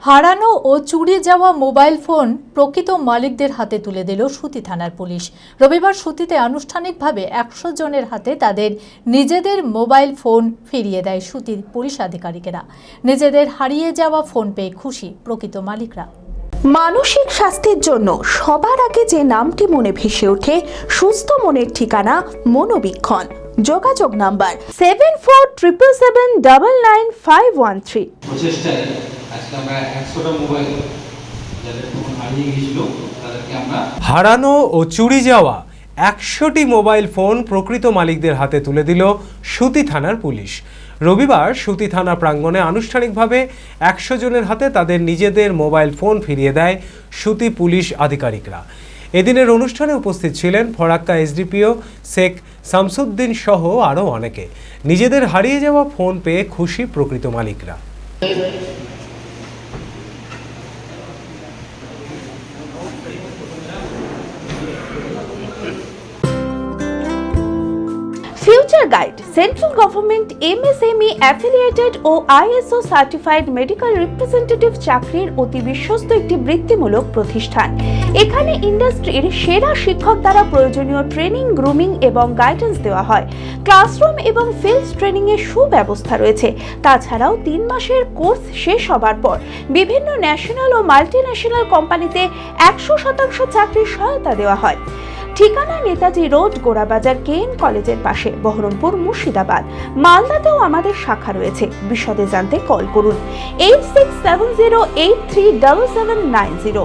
হারানো ও চুরি যাওয়া মোবাইল ফোন প্রকৃত মালিকদের হাতে তুলে দিল সুতি থানার পুলিশ। রবিবার সুতিতে আনুষ্ঠানিকভাবে 100 জনের হাতে তাদের নিজেদের মোবাইল ফোন ফিরিয়ে দেয় সুতির পুলিশ আধিকারিকেরা। নিজেদের হারিয়ে যাওয়া ফোন পেয়ে খুশি প্রকৃত মালিকরা। মানসিক স্বাস্থ্যের জন্য সবার আগে যে নামটি মনে ভেসে ওঠে, সুস্থ মনের ঠিকানা মনোবীক্ষণ। যোগাযোগ নাম্বার 7477799513। প্রচেষ্টায় আজকে আমরা 100টা মোবাইল যাদের ফোন হারিয়ে গিয়েছিল তাদেরকে আমরা হারানো ও চুরি যাওয়া 100টি মোবাইল ফোন প্রকৃত মালিকদের হাতে তুলে দিল সুতি থানার পুলিশ। রবিবার সুতি থানা প্রাঙ্গণে আনুষ্ঠানিকভাবে 100 জনের হাতে তাদের নিজেদের মোবাইল ফোন ফিরিয়ে দেয় সুতি পুলিশ আধিকারিকরা। এদিনের অনুষ্ঠানে উপস্থিত ছিলেন ফরাক্কা এসডিপিও শেখ শামসুদ্দিন সহ আরও অনেকে। নিজেদের হারিয়ে যাওয়া ফোন পেয়ে খুশি প্রকৃত মালিকরা। Future guide central government MSME affiliated ও আইএসও সার্টিফাইড মেডিকেল রিপ্রেজেন্টেটিভ চাকরির অতি বিশ্বস্ত একটি বৃত্তিমূলক প্রতিষ্ঠান। এখানে ইন্ডাস্ট্রির সেরা শিক্ষক দ্বারা প্রয়োজনীয় ট্রেনিং, গ্রুমিং এবং গাইডেন্স দেওয়া হয়। ক্লাসরুম এবং ফিল্ড ট্রেনিং এর সুব্যবস্থা রয়েছে। তাছাড়াও 3 মাসের কোর্স শেষ হবার পর বিভিন্ন ন্যাশনাল ও মাল্টিন্যাশনাল কোম্পানিতে 100% চাকরির সহায়তা দেওয়া হয়। ঠিকানা নেতাজি রোড, গোড়াবাজার কেএন কলেজের পাশে, বহরমপুর, মুর্শিদাবাদ। মালদাতেও আমাদের শাখা রয়েছে। বিশদে জানতে কল করুন 8670837790।